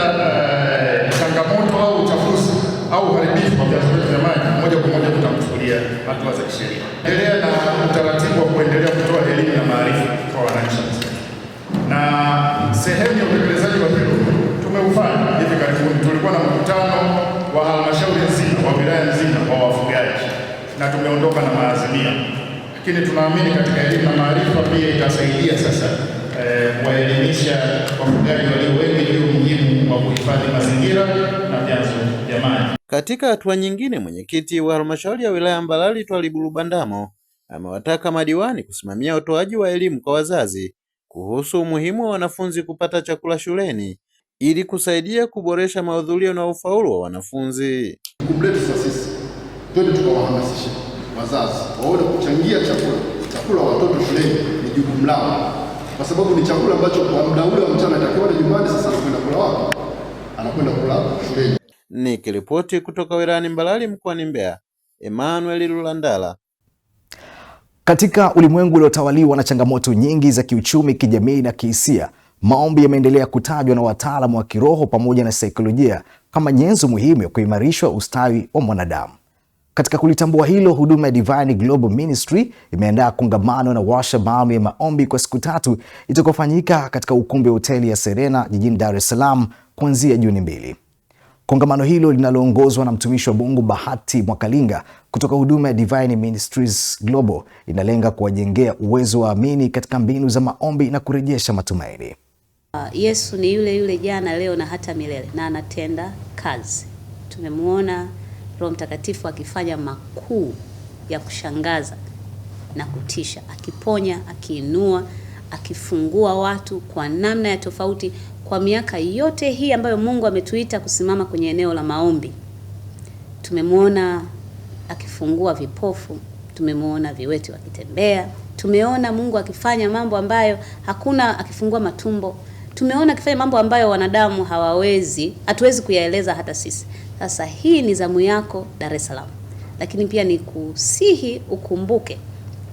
changamoto au uchafuzi au uharibifu wa vyanzo vya maji, moja kwa moja tutamchukulia hatua za kisheria. Endelea na utaratibu wa kuendelea kutoa elimu na maarifa kwa wananchi, na sehemu ya utekelezaji wa hilo tumeufanya hivi karibuni. Tulikuwa na mkutano wa halmashauri nzima wa wilaya nzima wa wafugaji na tumeondoka na maazimio, lakini tunaamini katika elimu na maarifa pia itasaidia sasa kuwaelimisha wafugaji walio wengi juu umuhimu wa kuhifadhi mazingira na vyanzo vya maji. Katika hatua nyingine, mwenyekiti wa halmashauri ya wilaya Mbalali Twalibu Lubandamo amewataka madiwani kusimamia utoaji wa elimu kwa wazazi kuhusu umuhimu wa wanafunzi kupata chakula shuleni ili kusaidia kuboresha mahudhurio na ufaulu wa wanafunzi. Kubletu sisi twende tukawahamasisha wazazi waone kuchangia chakula watoto shuleni ni jukumu lao, kwa sababu ni chakula ambacho kwa muda ule wa mchana atakuwa nyumbani, sasa anakwenda kula wapi? Anakwenda kula shuleni. Nikiripoti kutoka wilayani Mbalali mkoani Mbeya, Emmanuel Lulandala. Katika ulimwengu uliotawaliwa na changamoto nyingi za kiuchumi, kijamii na kihisia, maombi yameendelea kutajwa na wataalamu wa kiroho pamoja na saikolojia kama nyenzo muhimu ya kuimarishwa ustawi wa mwanadamu. Katika kulitambua hilo, huduma ya Divine Global Ministry imeandaa kongamano na warsha maalum ya maombi kwa siku 3 itakayofanyika katika ukumbi wa hoteli ya Serena jijini Dar es Salaam kuanzia Juni 2. Kongamano hilo linaloongozwa na mtumishi wa Mungu Bahati Mwakalinga kutoka huduma ya Divine Ministries Global inalenga kuwajengea uwezo wa waamini katika mbinu za maombi na kurejesha matumaini. Yesu ni yule yule jana, leo na hata milele, na anatenda kazi. Tumemuona Roho Mtakatifu akifanya makuu ya kushangaza na kutisha, akiponya, akiinua, akifungua watu kwa namna ya tofauti. Kwa miaka yote hii ambayo Mungu ametuita kusimama kwenye eneo la maombi, tumemuona akifungua vipofu, tumemuona viwete wakitembea, tumeona Mungu akifanya mambo ambayo hakuna, akifungua matumbo, tumeona akifanya mambo ambayo wanadamu hatuwezi kuyaeleza hata sisi. Sasa hii ni zamu yako Dar es Salaam, lakini pia ni kusihi ukumbuke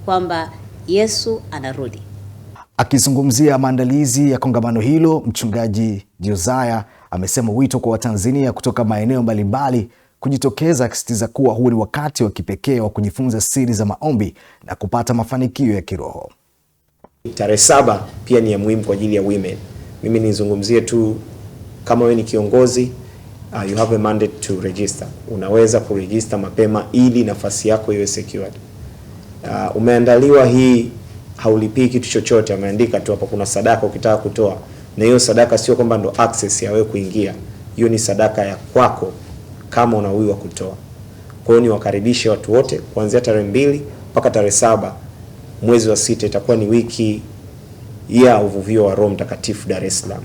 kwamba Yesu anarudi. Akizungumzia maandalizi ya kongamano hilo, mchungaji Josiah amesema wito kwa Watanzania kutoka maeneo mbalimbali kujitokeza, akisisitiza kuwa huu ni wakati wa kipekee wa kujifunza siri za maombi na kupata mafanikio ya kiroho. Tarehe 7 pia ni ya muhimu kwa ajili ya women. Mimi nizungumzie tu, kama wewe ni kiongozi, you have a mandate to register. Unaweza kuregister mapema ili nafasi yako iwe secured. Umeandaliwa hii, haulipii kitu chochote, ameandika tu hapa kuna sadaka ukitaka kutoa. Na hiyo sadaka sio kwamba ndo access ya wewe kuingia. Hiyo ni sadaka ya kwako kama unawiwa kutoa. Kwa hiyo ni wakaribishe watu wote kuanzia tarehe 2 mpaka tarehe 7 mwezi wa 6. Itakuwa ni wiki ya uvuvio wa Roho Mtakatifu Dar es Salaam.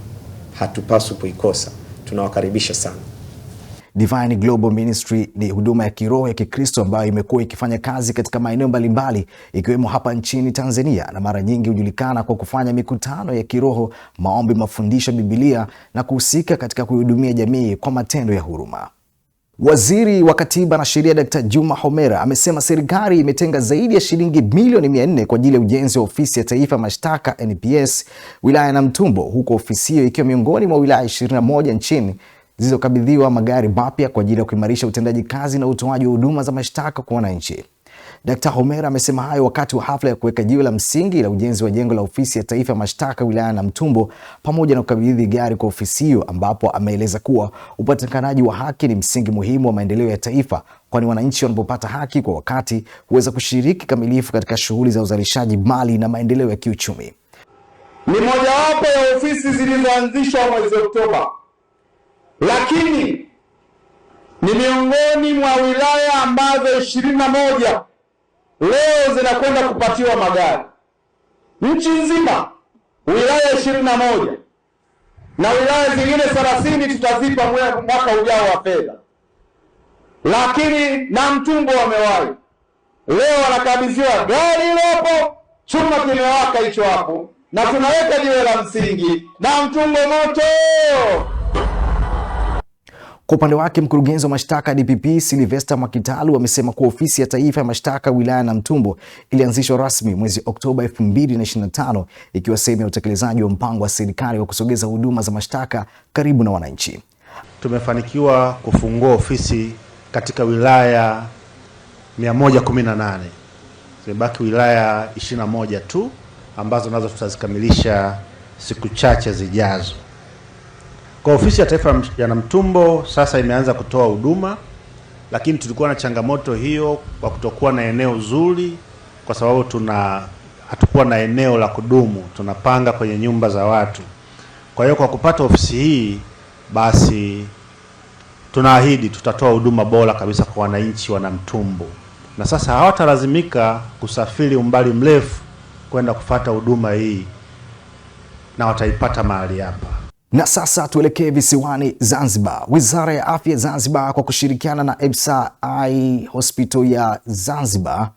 Hatupaswi kuikosa. Tunawakaribisha sana. Divine Global Ministry ni huduma ya kiroho ya Kikristo ambayo imekuwa ikifanya kazi katika maeneo mbalimbali ikiwemo hapa nchini Tanzania, na mara nyingi hujulikana kwa kufanya mikutano ya kiroho, maombi, mafundisho ya Biblia na kuhusika katika kuhudumia jamii kwa matendo ya huruma. Waziri wa Katiba na Sheria Dr. Juma Homera amesema serikali imetenga zaidi ya shilingi milioni 400 kwa ajili ya ujenzi wa ofisi ya taifa ya mashtaka NPS wilaya ya Namtumbo, huko ofisi hiyo ikiwa miongoni mwa wilaya 21 nchini zilizokabidhiwa magari mapya kwa ajili ya kuimarisha utendaji kazi na utoaji wa huduma za mashtaka kwa wananchi. Dr. Homera amesema hayo wakati wa hafla ya kuweka jiwe la msingi la ujenzi wa jengo la ofisi ya taifa ya mashtaka wilaya ya Namtumbo pamoja na kukabidhi gari kwa ofisi hiyo, ambapo ameeleza kuwa upatikanaji wa haki ni msingi muhimu wa maendeleo ya taifa, kwani wananchi wanapopata haki kwa wakati huweza kushiriki kamilifu katika shughuli za uzalishaji mali na maendeleo ya kiuchumi. ni mojawapo ya ofisi zilizoanzishwa mwezi Oktoba, lakini ni miongoni mwa wilaya ambazo 21 leo zinakwenda kupatiwa magari. Nchi nzima wilaya 21 na wilaya zingine 30 tutazipa mwaka ujao wa fedha, lakini Namtumbo wamewahi leo wanakabidhiwa gari lopo, chuma kimewaka hicho hapo, na tunaweka jiwe la msingi. Namtumbo moto! Kwa upande wake mkurugenzi wa mashtaka DPP Sylvester Mwakitalu amesema kuwa ofisi ya taifa ya mashtaka wilaya Namtumbo ilianzishwa rasmi mwezi Oktoba 2025 ikiwa sehemu ya utekelezaji wa mpango wa serikali wa kusogeza huduma za mashtaka karibu na wananchi. Tumefanikiwa kufungua ofisi katika wilaya 118. Zimebaki wilaya 21 tu ambazo nazo tutazikamilisha siku chache zijazo. Kwa ofisi ya taifa ya Namtumbo sasa imeanza kutoa huduma, lakini tulikuwa na changamoto hiyo kwa kutokuwa na eneo zuri, kwa sababu hatukuwa na eneo la kudumu, tunapanga kwenye nyumba za watu. Kwa hiyo kwa kupata ofisi hii, basi tunaahidi tutatoa huduma bora kabisa kwa wananchi wa Namtumbo, na sasa hawatalazimika kusafiri umbali mrefu kwenda kufuata huduma hii, na wataipata mahali hapa. Na sasa tuelekee visiwani Zanzibar. Wizara ya Afya Zanzibar kwa kushirikiana na EBSA Eye Hospital ya Zanzibar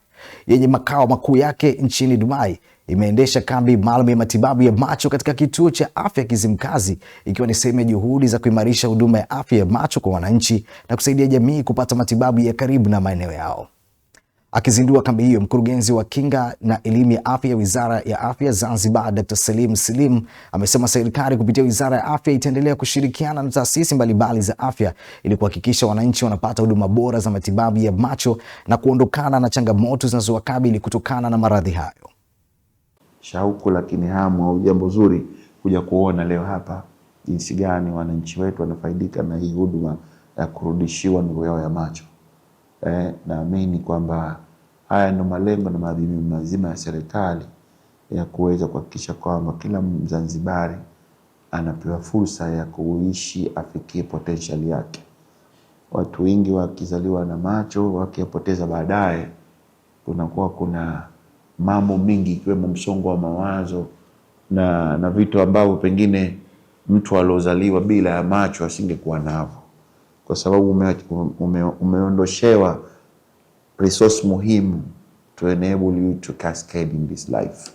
yenye makao makuu yake nchini Dubai imeendesha kambi maalum ya matibabu ya macho katika kituo cha afya Kizimkazi, ikiwa ni sehemu ya juhudi za kuimarisha huduma ya afya ya macho kwa wananchi na kusaidia jamii kupata matibabu ya karibu na maeneo yao. Akizindua kambi hiyo, mkurugenzi wa kinga na elimu ya afya ya Wizara ya Afya Zanzibar, Dr. Salim amesema serikali kupitia Wizara ya Afya itaendelea kushirikiana na taasisi mbalimbali za afya ili kuhakikisha wananchi wanapata huduma bora za matibabu ya macho na kuondokana na changamoto zinazowakabili kutokana na maradhi hayo. Shauku lakini hamu au jambo zuri kuja kuona leo hapa jinsi gani wananchi wetu wanafaidika na hii huduma ya kurudishiwa nuru yao ya macho. Naamini kwamba haya ndio malengo na maadhimio mazima ya serikali ya kuweza kuhakikisha kwamba kila Mzanzibari anapewa fursa ya kuishi afikie potential yake. Watu wengi wakizaliwa na macho wakiyapoteza baadaye, kunakuwa kuna mambo mingi ikiwemo msongo wa mawazo na vitu ambavyo pengine mtu aliozaliwa bila ya macho asingekuwa navyo, kwa sababu umeondoshewa resource muhimu to enable you to cascade in this life.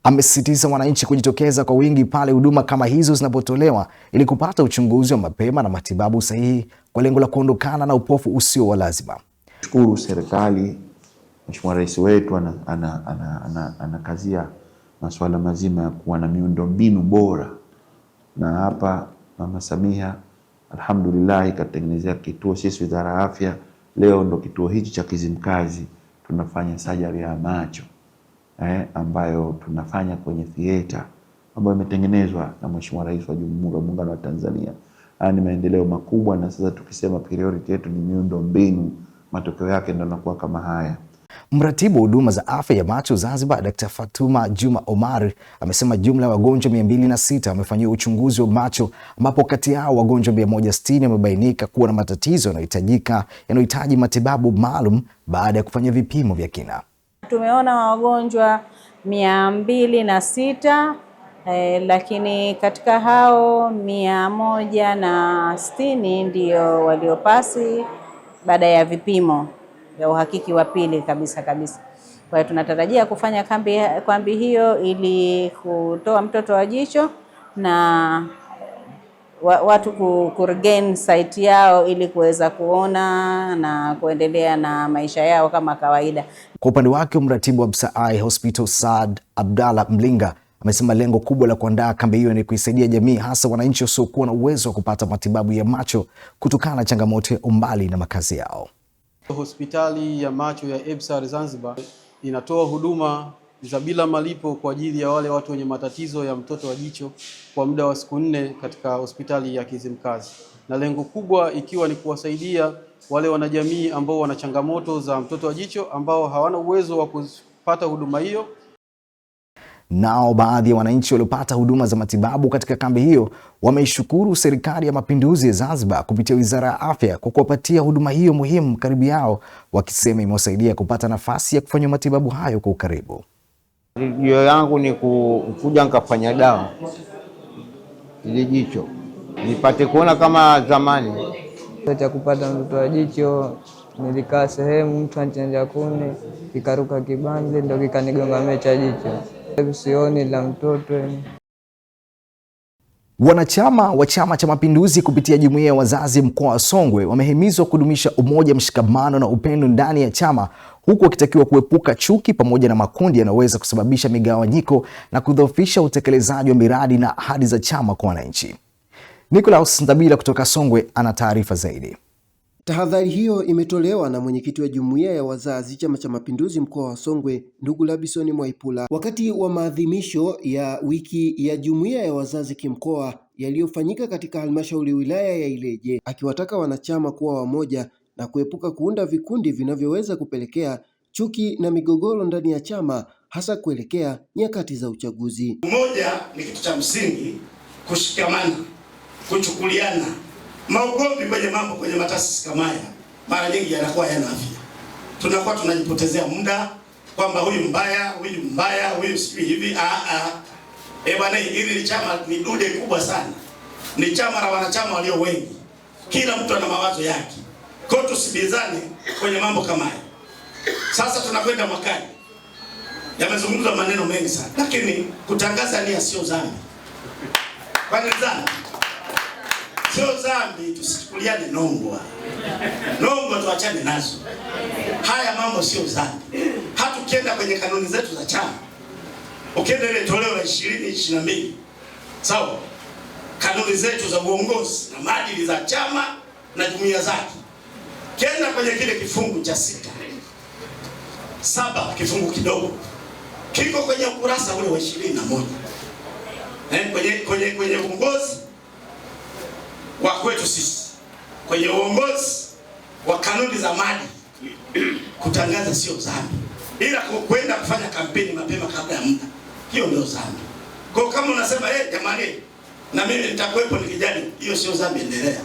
Amesisitiza wananchi kujitokeza kwa wingi pale huduma kama hizo zinapotolewa ili kupata uchunguzi wa mapema na matibabu sahihi kwa lengo la kuondokana na upofu usio wa lazima. Shukuru serikali, Mheshimiwa Rais wetu anakazia masuala mazima ya kuwa na miundombinu bora, na hapa Mama Samia alhamdulillah katengenezea kituo. Sisi Wizara ya Afya leo ndo kituo hichi cha Kizimkazi tunafanya surgery ya macho ambayo tunafanya kwenye theater ambayo imetengenezwa na Mheshimiwa Rais wa Jamhuri ya Muungano wa Tanzania. Ni maendeleo makubwa, na sasa tukisema priority yetu ni miundombinu, matokeo yake ndio yanakuwa kama haya. Mratibu wa huduma za afya ya macho Zanzibar, Dr. Fatuma Juma Omar amesema jumla ya wagonjwa 206 wamefanyiwa uchunguzi wa macho, ambapo kati yao wagonjwa 160 wamebainika kuwa na matatizo yanayohitaji matibabu maalum baada ya kufanya vipimo vya kina. Tumeona wagonjwa 206, lakini katika hao 160 ndio waliopasi baada ya vipimo ya uhakiki wa pili kabisa. Kwa hiyo tunatarajia kufanya kambi hiyo ili kutoa mtoto wa jicho na watu kuregain sight yao ili kuweza kuona na kuendelea na maisha yao kama kawaida. Kwa upande wake, mratibu wa EBSA Eye Hospital Saad Abdalla Mlinga amesema lengo kubwa la kuandaa kambi hiyo ni kuisaidia jamii, hasa wananchi wasiokuwa na uwezo wa kupata matibabu ya macho kutokana na changamoto ya umbali na makazi yao. Hospitali ya macho ya EBSA Zanzibar inatoa huduma za bila malipo kwa ajili ya wale watu wenye matatizo ya mtoto wa jicho kwa muda wa siku 4 katika hospitali ya Kizimkazi, na lengo kubwa ikiwa ni kuwasaidia wale wanajamii ambao wana changamoto za mtoto wa jicho ambao hawana uwezo wa kupata huduma hiyo. Nao baadhi ya wananchi waliopata huduma za matibabu katika kambi hiyo wameishukuru Serikali ya Mapinduzi ya Zanzibar kupitia Wizara ya Afya kwa kuwapatia huduma hiyo muhimu karibu yao, wakisema imewasaidia kupata nafasi ya kufanya matibabu hayo kwa ukaribu. Hiyo yangu ni kuja nikafanya dawa ili jicho nipate kuona kama zamani. Cha kupata mtoto wa jicho nilikaa sehemu mtu anachanja kuni kikaruka kibanzi ndio kikanigonga mecha jicho. Sioni la mtoto. Wanachama wa Chama cha Mapinduzi kupitia Jumuiya ya Wazazi mkoa wa Songwe wamehimizwa kudumisha umoja, mshikamano na upendo ndani ya chama, huku wakitakiwa kuepuka chuki pamoja na makundi yanayoweza kusababisha migawanyiko na kudhoofisha utekelezaji wa miradi na ahadi za chama kwa wananchi. Nicholas Ndabila kutoka Songwe ana taarifa zaidi. Tahadhari hiyo imetolewa na mwenyekiti wa Jumuiya ya Wazazi Chama cha Mapinduzi mkoa wa Songwe, ndugu Labison Mwaipula, wakati wa maadhimisho ya wiki ya Jumuiya ya Wazazi kimkoa yaliyofanyika katika halmashauri wilaya ya Ileje, akiwataka wanachama kuwa wamoja na kuepuka kuunda vikundi vinavyoweza kupelekea chuki na migogoro ndani ya chama, hasa kuelekea nyakati za uchaguzi. Umoja ni kitu cha msingi, kushikamana, kuchukuliana. Maugomvi kwenye mambo kwenye mataasisi kama haya mara nyingi yanakuwa yana afya. Tunakuwa tunajipotezea muda kwamba huyu mbaya, huyu sijui hivi. Bwana, hili ni chama, ni dude kubwa sana. Ni chama la wanachama walio wengi. Kila mtu ana mawazo yake. Kwa hiyo tusibizane kwenye mambo kama haya. Sasa tunakwenda mwakani. Yamezungumzwa maneno mengi sana. Lakini kutangaza nia sio dhambi. Kwani dhambi? Sio dhambi, tusichukuliane nongwa. Nongwa tuachane nazo. Haya mambo sio dhambi. Hata ukienda kwenye kanuni zetu za chama, ukienda ile toleo la 2022, sawa? Kanuni zetu za uongozi na maadili za chama na jumuiya zake. Kienda kwenye kile kifungu cha 7 kifungu kidogo. Kiko kwenye ukurasa ule wa 21. Kwenye uongozi wa kwetu sisi, kwenye uongozi wa kanuni za maadili, kutangaza sio dhambi, ila kwenda kufanya kampeni mapema kabla ya muda, hiyo ndio dhambi. Kwa kama unasema jamani, na mimi nitakuwepo nikijali, hiyo sio dhambi, endelea.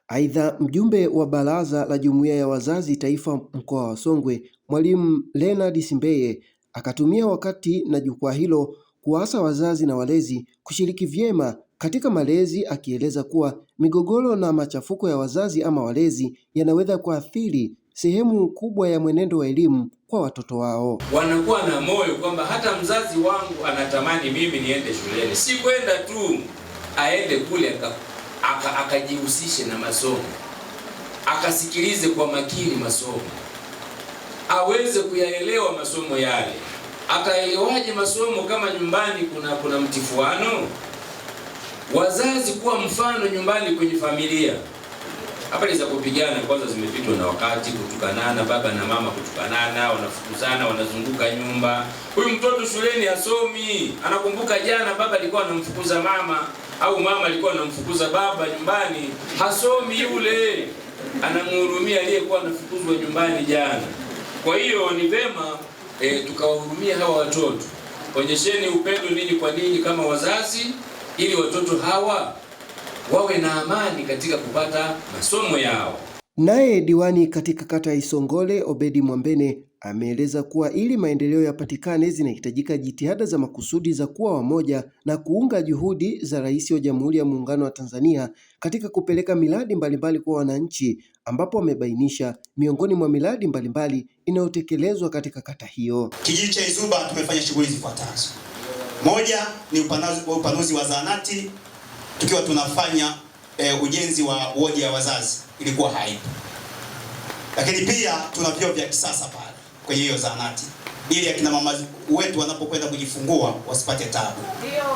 Aidha, mjumbe wa Baraza la Jumuiya ya Wazazi Taifa mkoa wa Songwe, Mwalimu Leonard Simbeye, akatumia wakati na jukwaa hilo kuwaasa wazazi na walezi kushiriki vyema katika malezi, akieleza kuwa migogoro na machafuko ya wazazi ama walezi yanaweza kuathiri sehemu kubwa ya mwenendo wa elimu kwa watoto wao. Wanakuwa na moyo kwamba hata mzazi wangu anatamani mimi niende shuleni, si kwenda tu aende kule akajihusishe na masomo, akasikilize kwa makini masomo, aweze kuyaelewa masomo yale. Ataelewaje masomo kama nyumbani kuna mtifuano? Wazazi kuwa mfano nyumbani kwenye familia. Habari za kupigana kwanza zimepitwa na wakati, kutukanana, baba na mama kutukanana, wanafukuzana, wanazunguka nyumba. Huyu mtoto shuleni hasomi, anakumbuka jana baba alikuwa anamfukuza mama au mama alikuwa anamfukuza baba nyumbani, hasomi yule. Anamhurumia aliyekuwa anafukuzwa nyumbani jana. Kwa hiyo ni vema tukawahurumia hawa watoto. Onyesheni upendo ninyi kwa ninyi kama wazazi, ili watoto hawa wawe na amani katika kupata masomo yao. Naye diwani katika kata ya Isongole, Obedi Mwambene, ameeleza kuwa ili maendeleo yapatikane zinahitajika jitihada za makusudi za kuwa wamoja na kuunga juhudi za Rais wa Jamhuri ya Muungano wa Tanzania katika kupeleka miradi mbalimbali kwa wananchi, ambapo amebainisha miongoni mwa miradi mbalimbali inayotekelezwa katika kata hiyo. Kijiji cha Izuba tumefanya shughuli zifuatazo. Moja ni upanuzi wa zahanati, tukiwa tunafanya ujenzi wa wodi ya wazazi, ilikuwa haipo. Lakini pia tuna vyoo vya kisasa pale kwenye hiyo zahanati, ili akina mama wetu wanapokwenda kujifungua wasipate tabu.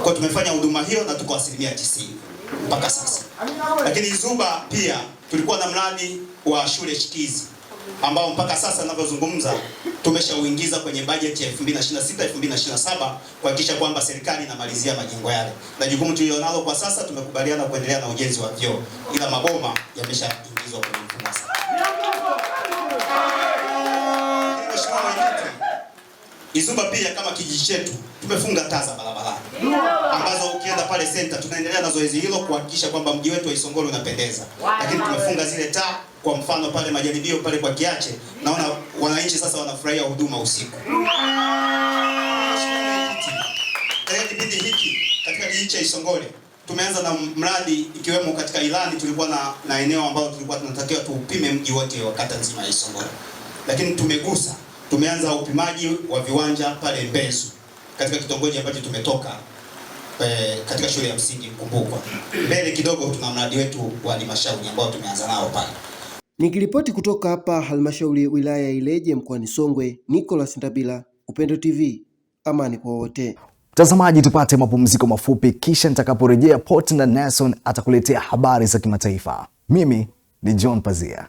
Kwa tumefanya huduma hiyo na tuko 90% mpaka sasa. Lakini Izuba pia tulikuwa na mradi wa shule shikizi ambao mpaka sasa ninavyozungumza tumeshauingiza kwenye bajeti ya 2026-2027 kuhakikisha kwamba serikali inamalizia majengo yale. Na jukumu tulilonalo kwa sasa, tumekubaliana kuendelea na ujenzi wa vyoo, ila maboma yameshaingizwa kwenye mfumo sasa. Izuba pia kama kijiji chetu tumefunga taa za barabarani ambazo ukienda pale center tunaendelea na zoezi hilo kuhakikisha kwamba mji wetu wa Isongole unapendeza. Lakini tumefunga zile taa, kwa mfano pale majaribio pale kwa Kiache, naona wananchi sasa wanafurahia huduma usiku. Kipindi hiki katika kijiji cha Isongole tumeanza na mradi, ikiwemo katika ilani tulikuwa na eneo ambalo tulikuwa tunatakiwa tuupime mji wote wa kata nzima ya Isongole. Lakini tumeanza upimaji wa viwanja pale Mbezu katika kitongoji ambacho tumetoka katika shule ya msingi Mkumbukwa. Mbele kidogo tuna mradi wetu wa halmashauri ambao tumeanza nao pale. Nikiripoti kutoka hapa halmashauri wilaya ya Ileje mkoani Songwe, Nicholas Ndabila, Upendo TV, amani kwa wote. Mtazamaji, tupate mapumziko mafupi, kisha nitakaporejea Port na Nelson atakuletea habari za kimataifa. Mimi ni John Pazia.